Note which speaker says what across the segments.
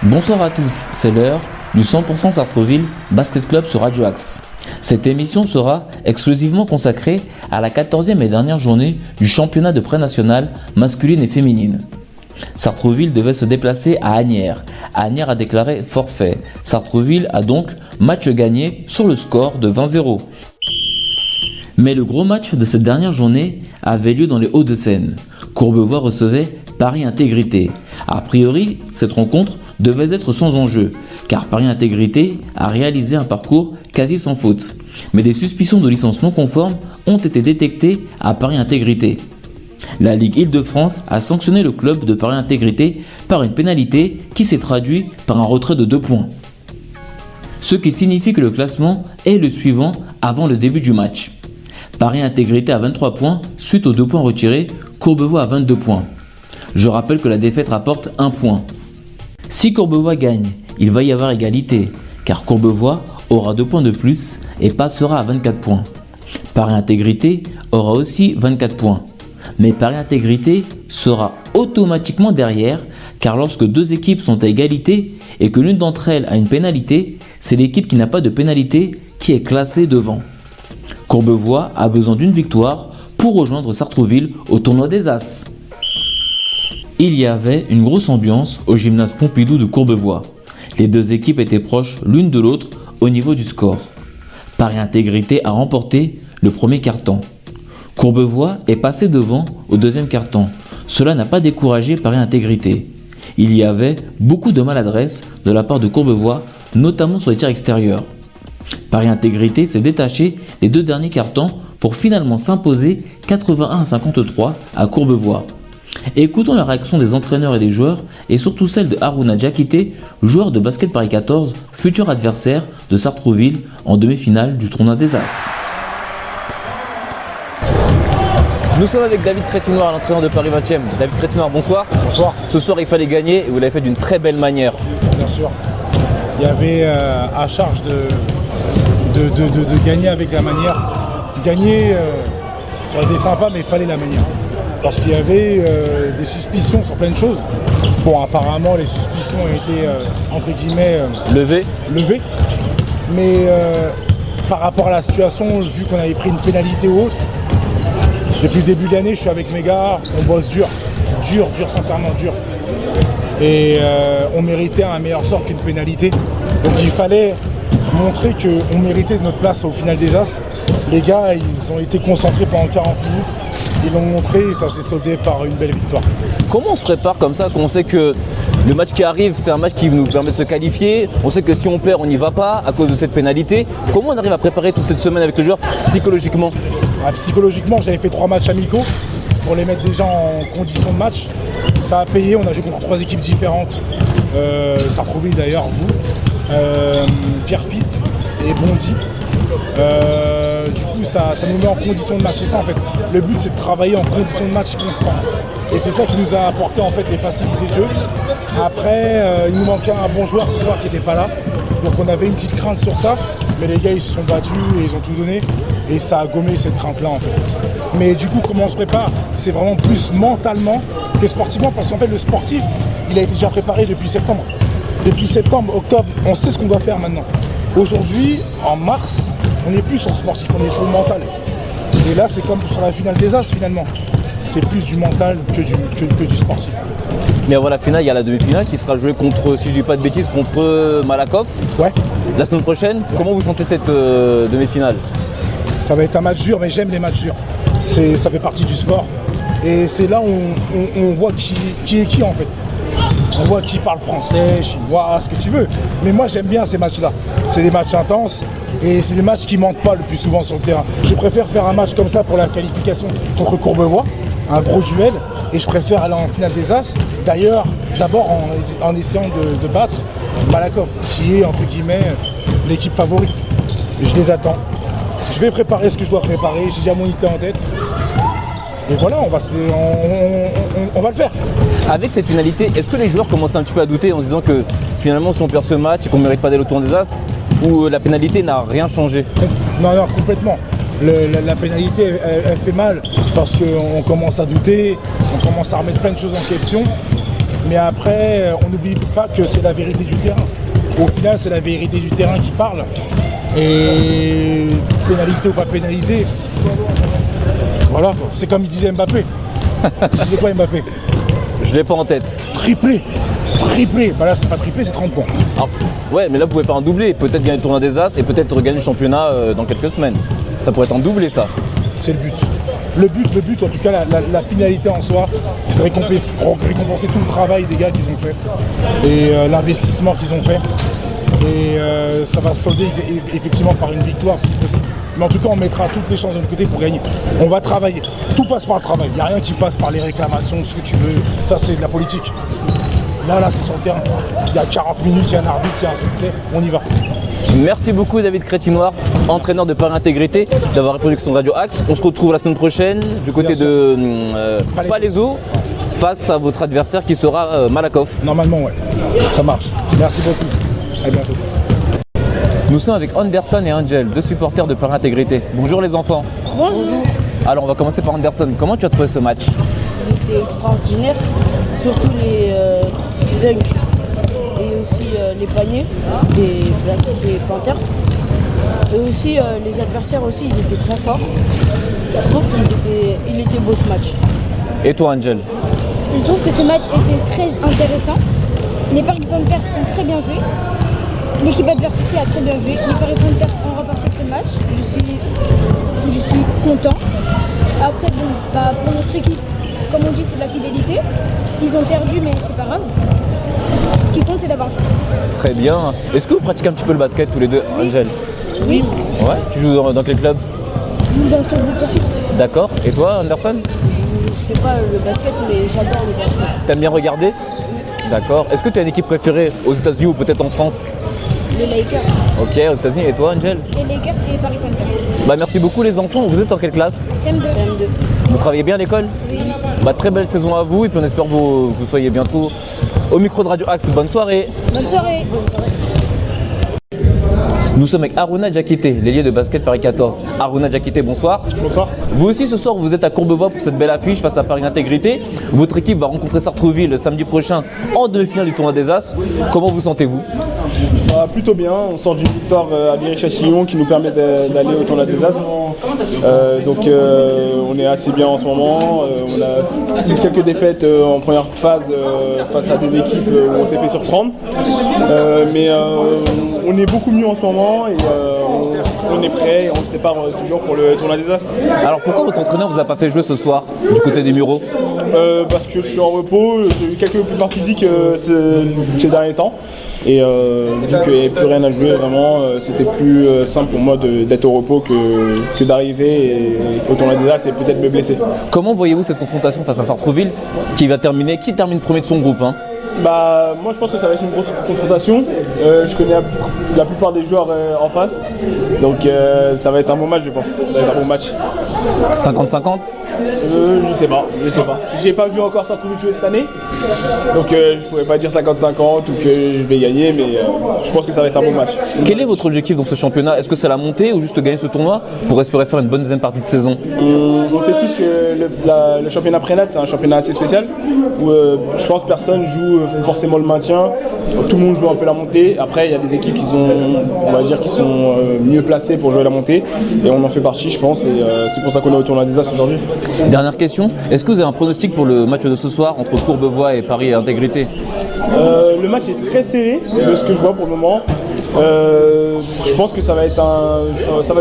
Speaker 1: Bonsoir à tous, c'est l'heure du 100% Sartrouville Basket Club sur Radio Axe. Cette émission sera exclusivement consacrée à la 14e et dernière journée du championnat de pré-national masculine et féminine. Sartrouville devait se déplacer à Asnières. Asnières a déclaré forfait. Sartrouville a donc match gagné sur le score de 20-0. Mais le gros match de cette dernière journée avait lieu dans les Hauts-de-Seine. Courbevoie recevait Paris Intégrité. A priori, cette rencontre devait être sans enjeu, car Paris Intégrité a réalisé un parcours quasi sans faute. Mais des suspicions de licence non conforme ont été détectées à Paris Intégrité. La Ligue Île-de-France a sanctionné le club de Paris Intégrité par une pénalité qui s'est traduite par un retrait de 2 points. Ce qui signifie que le classement est le suivant avant le début du match. Paris Intégrité à 23 points suite aux 2 points retirés, Courbevoie à 22 points. Je rappelle que la défaite rapporte 1 point. Si Courbevoie gagne, il va y avoir égalité, car Courbevoie aura 2 points de plus et passera à 24 points. Paris Intégrité aura aussi 24 points. Mais Paris Intégrité sera automatiquement derrière, car lorsque 2 équipes sont à égalité et que l'une d'entre elles a une pénalité, c'est l'équipe qui n'a pas de pénalité qui est classée devant. Courbevoie a besoin d'une victoire pour rejoindre Sartrouville au tournoi des As. Il y avait une grosse ambiance au gymnase Pompidou de Courbevoie. Les 2 équipes étaient proches l'une de l'autre au niveau du score. Paris Intégrité a remporté le premier quart-temps. Courbevoie est passé devant au deuxième quart-temps. Cela n'a pas découragé Paris Intégrité. Il y avait beaucoup de maladresse de la part de Courbevoie, notamment sur les tirs extérieurs. Paris Intégrité s'est détaché des 2 derniers quart-temps pour finalement s'imposer 81-53 à Courbevoie. Écoutons la réaction des entraîneurs et des joueurs et surtout celle de Harouna Diakité, joueur de basket Paris 14, futur adversaire de Sartrouville en demi-finale du tournoi des As.
Speaker 2: Nous sommes avec David Crétinoir, l'entraîneur de Paris 20e. David Crétinoir, bonsoir. Bonsoir. Ce soir, il fallait gagner et vous l'avez fait d'une très belle manière.
Speaker 3: Bien sûr. Il y avait à charge de gagner avec la manière. Gagner, ça aurait été sympa, mais il fallait la manière. Parce qu'il y avait des suspicions sur plein de choses. Bon, apparemment, les suspicions ont été, entre guillemets,
Speaker 2: levées.
Speaker 3: Mais par rapport à la situation, vu qu'on avait pris une pénalité ou autre, depuis le début de l'année, je suis avec mes gars, on bosse dur, sincèrement dur. Et on méritait un meilleur sort qu'une pénalité. Donc il fallait montrer qu'on méritait notre place au final des As. Les gars, ils ont été concentrés pendant 40 minutes. Ils l'ont montré et ça s'est soldé par une belle victoire.
Speaker 2: Comment on se prépare comme ça quand on sait que le match qui arrive, c'est un match qui nous permet de se qualifier? On sait que si on perd, on n'y va pas à cause de cette pénalité. Comment on arrive à préparer toute cette semaine avec le joueur psychologiquement?
Speaker 3: Psychologiquement, j'avais fait 3 matchs amicaux pour les mettre déjà en condition de match. Ça a payé, on a joué contre 3 équipes différentes. Sartrouville d'ailleurs, vous, Pierrefitte et Bondy. Du coup, ça nous met en condition de match. C'est ça en fait. Le but, c'est de travailler en condition de match constante. Et c'est ça qui nous a apporté en fait les facilités de jeu. Après, il nous manquait un bon joueur ce soir qui n'était pas là. Donc on avait une petite crainte sur ça. Mais les gars, ils se sont battus et ils ont tout donné. Et ça a gommé cette crainte-là en fait. Mais du coup, comment on se prépare? C'est vraiment plus mentalement que sportivement. Parce qu'en fait, le sportif, il a été déjà préparé depuis septembre. Depuis septembre, octobre, on sait ce qu'on doit faire maintenant. Aujourd'hui, en mars, on n'est plus sur le sportif, on est sur le mental. Et là, c'est comme sur la finale des As finalement. C'est plus du mental que du sportif.
Speaker 2: Mais avant la finale, il y a la demi-finale qui sera jouée contre, si je dis pas de bêtises, contre Malakoff.
Speaker 3: Ouais.
Speaker 2: La semaine prochaine, ouais. Comment vous sentez cette demi-finale?
Speaker 3: Ça va être un match dur, mais j'aime les matchs durs. Ça fait partie du sport. Et c'est là où on voit qui est qui en fait. On voit qui parle français, chinois, ce que tu veux. Mais moi j'aime bien ces matchs-là. C'est des matchs intenses et c'est des matchs qui ne mentent pas le plus souvent sur le terrain. Je préfère faire un match comme ça pour la qualification contre Courbevoie, un gros duel, et je préfère aller en finale des As. D'ailleurs, d'abord en essayant de battre Malakoff, qui est entre guillemets l'équipe favorite. Je les attends. Je vais préparer ce que je dois préparer, j'ai déjà mon idée en tête. Et voilà, on va le faire.
Speaker 2: Avec cette pénalité, est-ce que les joueurs commencent un petit peu à douter en se disant que finalement si on perd ce match et qu'on ne mérite pas d'aller au tournoi des As, ou la pénalité n'a rien changé?
Speaker 3: Non, complètement. La pénalité, elle fait mal parce qu'on commence à douter, on commence à remettre plein de choses en question. Mais après, on n'oublie pas que c'est la vérité du terrain. Au final, c'est la vérité du terrain qui parle. Et pénalité ou pas pénalité, voilà, c'est comme il disait Mbappé. Il disait quoi Mbappé?
Speaker 2: Je l'ai pas en tête.
Speaker 3: Triplé. Bah là, c'est pas triplé, c'est 30 points.
Speaker 2: Ah, ouais, mais là vous pouvez faire un doublé, peut-être gagner le tournoi des As et peut-être regagner le championnat dans quelques semaines. Ça pourrait être un doublé, ça.
Speaker 3: C'est le but. Le but, en tout cas, la finalité en soi, c'est de récompenser tout le travail des gars qu'ils ont fait et l'investissement qu'ils ont fait. Et ça va se solder effectivement par une victoire si possible. Mais en tout cas, on mettra toutes les chances de notre côté pour gagner. On va travailler. Tout passe par le travail. Il n'y a rien qui passe par les réclamations, ce que tu veux. Ça, c'est de la politique. Là, c'est sur le terrain. Il y a 40 minutes, il y a un arbitre, il y a un sifflet. On y va.
Speaker 2: Merci beaucoup David Crétinoir, entraîneur de Paris Intégrité, d'avoir répondu à son Radio Axe. On se retrouve la semaine prochaine du côté de Palaiseau face à votre adversaire qui sera Malakoff.
Speaker 3: Normalement, ouais. Ça marche. Merci beaucoup. À bientôt.
Speaker 2: Nous sommes avec Anderson et Angel, deux supporters de Paris Intégrité. Bonjour les enfants.
Speaker 4: Bonjour.
Speaker 2: Alors on va commencer par Anderson. Comment tu as trouvé ce match?
Speaker 4: Il était extraordinaire, surtout les dunks et aussi les paniers des Panthers. Et aussi les adversaires aussi, ils étaient très forts. Je trouve qu'il était beau ce match.
Speaker 2: Et toi Angel?
Speaker 5: Je trouve que ce match était très intéressant. Les Paris Panthers ont très bien joué. L'équipe adverse aussi a très bien joué. Les Paris Panthers ont remporté ce match. Je suis content. Après, pour notre équipe, comme on dit, c'est de la fidélité. Ils ont perdu, mais c'est pas grave. Ce qui compte, c'est d'avoir joué.
Speaker 2: Très bien. Est-ce que vous pratiquez un petit peu le basket tous les deux,
Speaker 5: Oui.
Speaker 2: Angel?
Speaker 5: Oui.
Speaker 2: Ouais. Tu joues dans quel club?
Speaker 5: Je joue dans le club de Pierrefitte.
Speaker 2: D'accord. Et toi Anderson?
Speaker 4: Je fais pas le basket, mais j'adore le basket.
Speaker 2: T'aimes bien regarder? D'accord. Est-ce que tu as une équipe préférée aux États-Unis ou peut-être en France?
Speaker 4: Les Lakers.
Speaker 2: Ok, aux États-Unis. Et toi Angel?
Speaker 5: Les Lakers et les Paris Panthers.
Speaker 2: Merci beaucoup les enfants. Vous êtes en quelle classe?
Speaker 5: CM2.
Speaker 4: CM2.
Speaker 2: Vous travaillez bien à l'école?
Speaker 5: Oui.
Speaker 2: Très belle saison à vous et puis on espère que vous soyez bientôt au micro de Radio Axe. Bonne soirée.
Speaker 5: Bonne soirée.
Speaker 2: Nous sommes avec Harouna Diakité, l'ailier de basket Paris 14. Harouna Diakité, bonsoir.
Speaker 3: Bonsoir.
Speaker 2: Vous aussi ce soir vous êtes à Courbevoie pour cette belle affiche face à Paris Intégrité. Votre équipe va rencontrer Sartrouville le samedi prochain en demi-finale du tournoi des As. Comment vous sentez-vous?
Speaker 6: Plutôt bien, on sort d'une victoire à Viry-Châtillon qui nous permet d'aller au tournoi des As. On est assez bien en ce moment. On a eu quelques défaites en première phase face à des équipes où on s'est fait surprendre. On est beaucoup mieux en ce moment et on est prêt et on se prépare toujours pour le tournoi des As.
Speaker 2: Alors pourquoi votre entraîneur vous a pas fait jouer ce soir du côté des Mureaux?
Speaker 6: Parce que je suis en repos, j'ai eu quelques mouvements physiques ces derniers temps. Et vu qu'il n'y avait plus rien à jouer vraiment, c'était plus simple pour moi d'être au repos que d'arriver au tournoi des As et peut-être me blesser.
Speaker 2: Comment voyez-vous cette confrontation face à Sartrouville qui termine premier de son groupe
Speaker 6: Moi je pense que ça va être une grosse confrontation. Je connais la plupart des joueurs en face. Donc ça va être un bon match je pense. Ça va être un bon match.
Speaker 2: 50-50?
Speaker 6: Je sais pas. J'ai pas vu encore Sartrouville jouer cette année. Donc je pourrais pas dire 50-50 ou que je vais gagner, mais je pense que ça va être un bon match.
Speaker 2: Quel est votre objectif dans ce championnat? Est-ce que c'est la montée ou juste gagner ce tournoi pour espérer faire une bonne deuxième partie de saison?
Speaker 6: On sait tous que le championnat Prénat c'est un championnat assez spécial où je pense que personne joue forcément le maintien. Tout le monde joue un peu la montée. Après il y a des équipes qui sont mieux placées pour jouer la montée et on en fait partie je pense et c'est pour ça qu'on est au tournoi des As aujourd'hui.
Speaker 2: Dernière question, est-ce que vous avez un pronostic pour le match de ce soir entre Courbevoie et Paris Intégrité?
Speaker 6: Le match est très serré de ce que je vois pour le moment. Je pense que ça va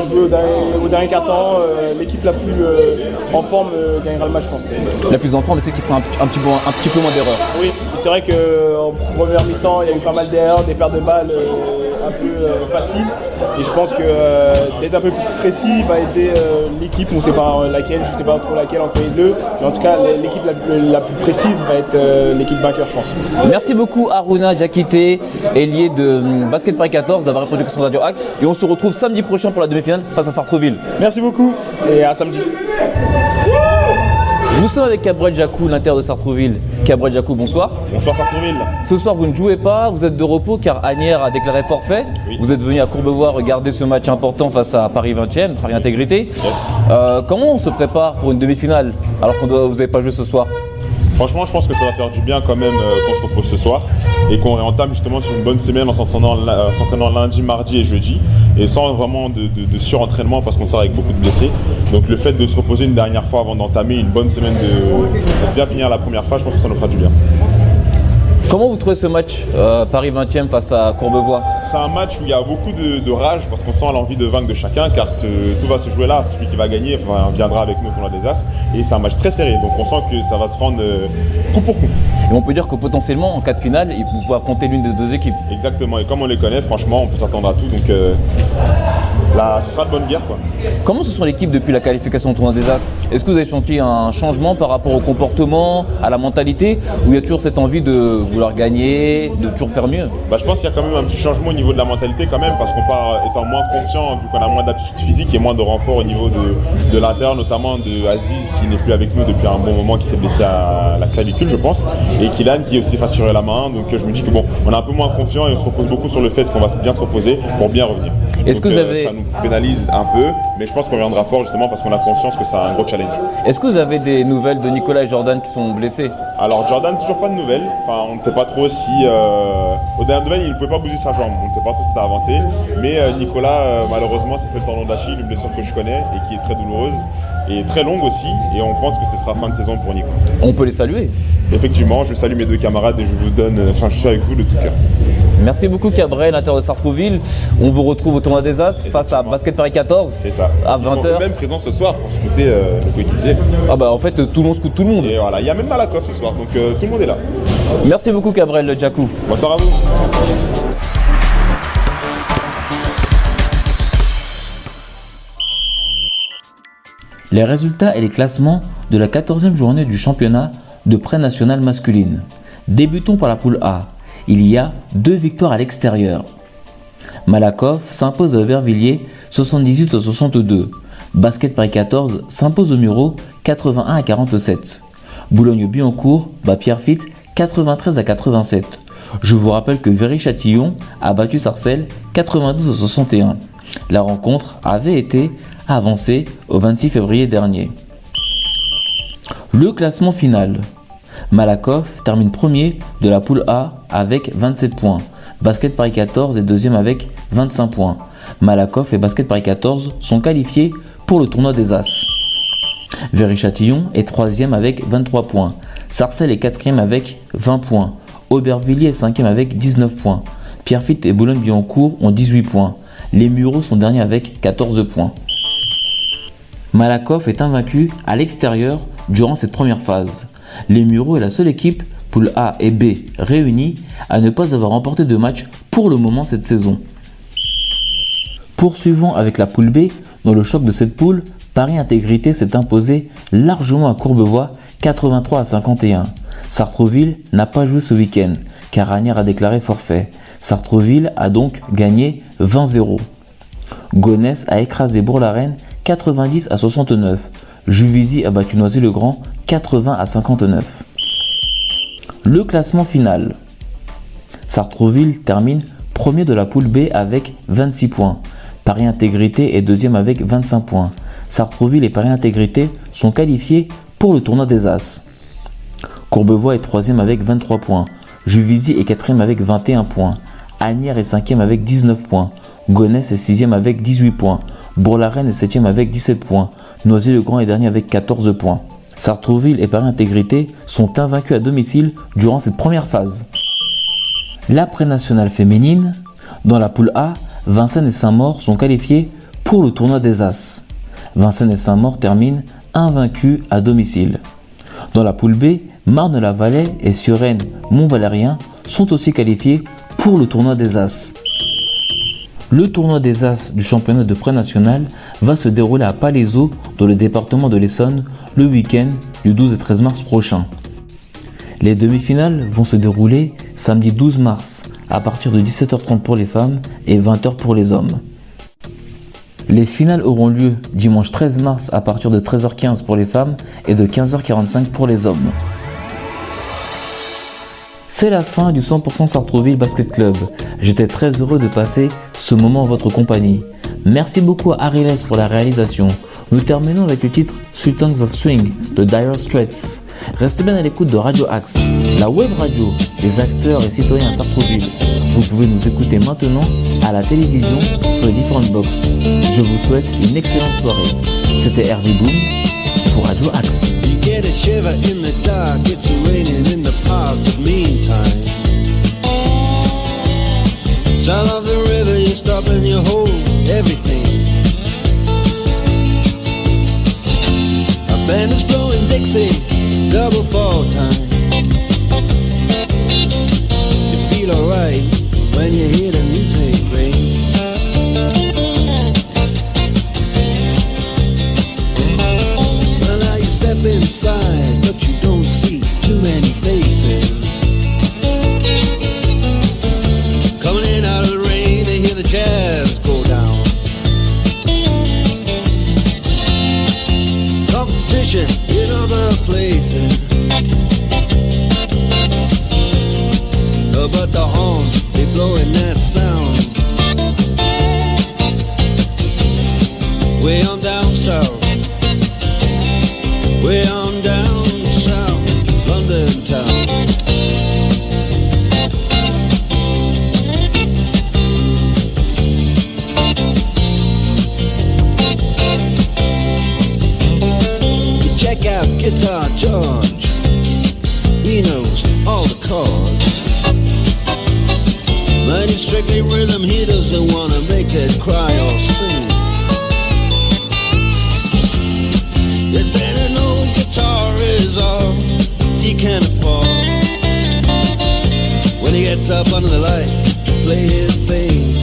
Speaker 6: jouer au dernier quart-temps. L'équipe la plus en forme gagnera le match, je pense.
Speaker 2: La plus en forme, c'est qu'il fera un petit peu moins d'erreurs.
Speaker 6: Oui, c'est vrai qu'en première mi-temps, il y a eu pas mal d'erreurs, des pertes de balles un peu faciles. Et je pense que d'être un peu plus précis va aider l'équipe. On ne sait pas laquelle, je ne sais pas trop laquelle entre les deux. Mais en tout cas, l'équipe la plus précise va être l'équipe vainqueur, je pense.
Speaker 2: Merci beaucoup Harouna Diakité, ailier de Basket Paris 14, d'avoir répondu à son Radio Axe. Et on se retrouve samedi prochain pour la demi-finale face à Sartrouville.
Speaker 6: Merci beaucoup et à samedi.
Speaker 2: Nous sommes avec Cabrel Jacou, l'Inter de Sartrouville. Cabrel Jacou, bonsoir.
Speaker 7: Bonsoir Sartrouville.
Speaker 2: Ce soir, vous ne jouez pas, vous êtes de repos car Asnières a déclaré forfait.
Speaker 7: Oui.
Speaker 2: Vous êtes venu à Courbevoie regarder ce match important face à Paris 20e, Paris Intégrité.
Speaker 7: Yes.
Speaker 2: Comment on se prépare pour une demi-finale alors que vous n'avez pas joué ce soir?
Speaker 7: Franchement, je pense que ça va faire du bien quand même qu'on se repose ce soir et qu'on réentame justement sur une bonne semaine en s'entraînant lundi, mardi et jeudi et sans vraiment de surentraînement parce qu'on sort avec beaucoup de blessés. Donc le fait de se reposer une dernière fois avant d'entamer une bonne semaine de bien finir la première fois, je pense que ça nous fera du bien.
Speaker 2: Comment vous trouvez ce match Paris 20e face à Courbevoie?
Speaker 7: C'est un match où il y a beaucoup de rage parce qu'on sent l'envie de vaincre de chacun car tout va se jouer là. Celui qui va gagner viendra avec nous pour la des As et c'est un match très serré donc on sent que ça va se rendre coup pour coup.
Speaker 2: Et on peut dire que potentiellement en cas de finale, vous pouvez affronter l'une des deux équipes.
Speaker 7: Exactement et comme on les connaît franchement on peut s'attendre à tout donc là ce sera de bonne guerre quoi.
Speaker 2: Comment se sent l'équipe depuis la qualification au tournoi des As? Est-ce que vous avez senti un changement par rapport au comportement, à la mentalité ou il y a toujours cette envie de vouloir gagner, de toujours faire mieux?
Speaker 7: Je pense qu'il y a quand même un petit changement au niveau de la mentalité quand même parce qu'on part étant moins confiant vu qu'on a moins d'aptitude physique et moins de renfort au niveau de l'intérieur, notamment de Aziz qui n'est plus avec nous depuis un bon moment, qui s'est blessé à la clavicule je pense, et Kylian qui est aussi fracturé la main, donc je me dis que bon, on est un peu moins confiant et on se repose beaucoup sur le fait qu'on va bien se reposer pour bien revenir.
Speaker 2: Est-ce que vous avez...
Speaker 7: Ça nous pénalise un peu, mais je pense qu'on reviendra fort justement parce qu'on a conscience que c'est un gros challenge.
Speaker 2: Est-ce que vous avez des nouvelles de Nicolas et Jordan qui sont blessés?
Speaker 7: Alors Jordan, toujours pas de nouvelles. Enfin, on ne sait pas trop si... Au dernier nouvelle, il ne pouvait pas bouger sa jambe. On ne sait pas trop si ça a avancé. Mais Nicolas, malheureusement, s'est fait le tendon d'Achille, une blessure que je connais et qui est très douloureuse et très longue aussi. Et on pense que ce sera fin de saison pour Nico.
Speaker 2: On peut les saluer.
Speaker 7: Effectivement, je salue mes deux camarades et je suis avec vous de tout cœur.
Speaker 2: Merci beaucoup Cabrel, Inter de Sartrouville. On vous retrouve au tournoi des As face à Basket Paris 14.
Speaker 7: C'est ça.
Speaker 2: À
Speaker 7: Ils sont
Speaker 2: 20h.
Speaker 7: même présents ce soir pour scouter le coéquipier.
Speaker 2: En fait tout le monde scoute tout le monde.
Speaker 7: Et voilà, il y a même Malakoff ce soir, donc tout le monde est là.
Speaker 2: Merci beaucoup Cabrel Jacou.
Speaker 7: Bonsoir à vous.
Speaker 1: Les résultats et les classements de la 14e journée du championnat de pré-national masculine. Débutons par la poule A. Il y a 2 victoires à l'extérieur. Malakoff s'impose à Aubervilliers 78-62. Basket Paris 14 s'impose au Muro 81-47. Boulogne-Billancourt bat Pierrefitte 93-87. Je vous rappelle que Viry-Châtillon a battu Sarcelles 92-61. La rencontre avait été avancée au 26 février dernier. Le classement final. Malakoff termine premier de la poule A avec 27 points. Basket Paris 14 est deuxième avec 25 points. Malakoff et Basket Paris 14 sont qualifiés pour le tournoi des As. Viry-Châtillon est troisième avec 23 points. Sarcelles est quatrième avec 20 points. Aubervilliers est cinquième avec 19 points. Pierrefitte et Boulogne-Billancourt ont 18 points. Les Mureaux sont derniers avec 14 points. Malakoff est invaincu à l'extérieur durant cette première phase. Les Mureaux est la seule équipe, poule A et B réunies, à ne pas avoir remporté de match pour le moment cette saison. Poursuivons avec la poule B. Dans le choc de cette poule, Paris Intégrité s'est imposé largement à Courbevoie 83-51. Sartrouville n'a pas joué ce week-end car Asnières a déclaré forfait. Sartrouville a donc gagné 20-0. Gonesse a écrasé Bourg-la-Reine 90-69. Juvisy a battu Noisy-le-Grand 80-59. Le classement final. Sartrouville termine premier de la poule B avec 26 points. Paris Intégrité est deuxième avec 25 points. Sartrouville et Paris Intégrité sont qualifiés pour le tournoi des As. Courbevoie est troisième avec 23 points. Juvisy est quatrième avec 21 points. Asnières est cinquième avec 19 points. Gonesse est sixième avec 18 points. Bourg-la-Reine est septième avec 17 points. Noisy-le-Grand est dernier avec 14 points. Sartrouville et Paris Intégrité sont invaincus à domicile durant cette première phase. La pré-nationale féminine. Dans la poule A, Vincennes et Saint-Maur sont qualifiés pour le tournoi des As. Vincennes et Saint-Maur terminent invaincus à domicile. Dans la poule B, Marne-la-Vallée et Suresnes-Mont-Valérien sont aussi qualifiés pour le tournoi des As. Le tournoi des As du championnat de pré-national va se dérouler à Palaiseau dans le département de l'Essonne le week-end du 12 et 13 mars prochain. Les demi-finales vont se dérouler samedi 12 mars à partir de 17h30 pour les femmes et 20h pour les hommes. Les finales auront lieu dimanche 13 mars à partir de 13h15 pour les femmes et de 15h45 pour les hommes. C'est la fin du 100% Sartrouville Basket Club. J'étais très heureux de passer ce moment en votre compagnie. Merci beaucoup à Ariles pour la réalisation. Nous terminons avec le titre Sultans of Swing de Dire Straits. Restez bien à l'écoute de Radio Axe, la web radio des acteurs et citoyens à Sartrouville. Vous pouvez nous écouter maintenant à la télévision sur les différentes boxes. Je vous souhaite une excellente soirée. C'était Hervé Boom pour Radio Axe.
Speaker 8: You get a shiver in the dark, it's raining in the park, but meantime sound of the river, you stop and you hold everything. A band is blowing Dixie, double fall time. You feel alright when you hear the music ring. Well, now you step inside, but you don't see too many faces. Coming in out of the rain, they hear the jazz go down. Competition in other places, but the horns, they blowing that sound. Way on down south, way on down south, London town. Check out Guitar George, he knows all the chords. But it's strictly rhythm, he doesn't wanna make it cry or sing. If any old guitar is all he can afford, when he gets up under the lights to play his thing.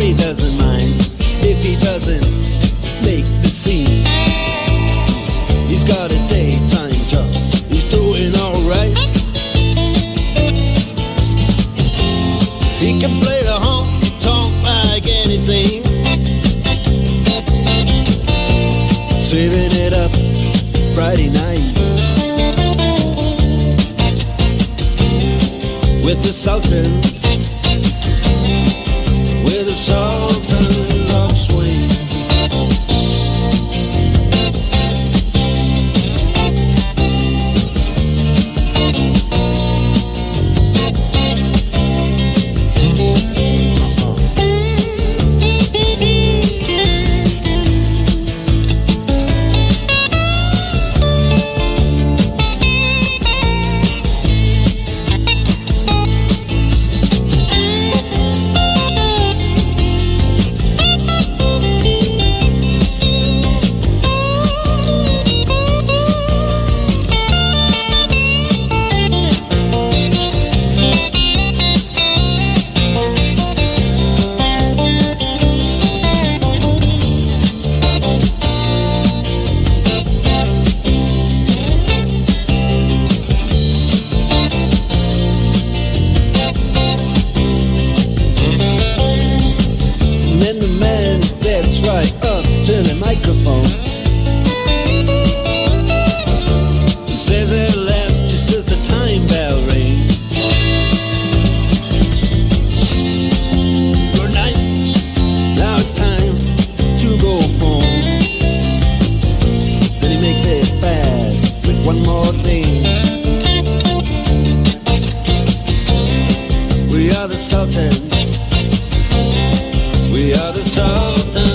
Speaker 8: He doesn't mind if he doesn't make the scene. He's got a daytime job, he's doing alright. He can play the honky-tonk like anything, saving it up Friday night with the Sultans, with the Sultans of Swing. We are the Sultans. We are the Sultans.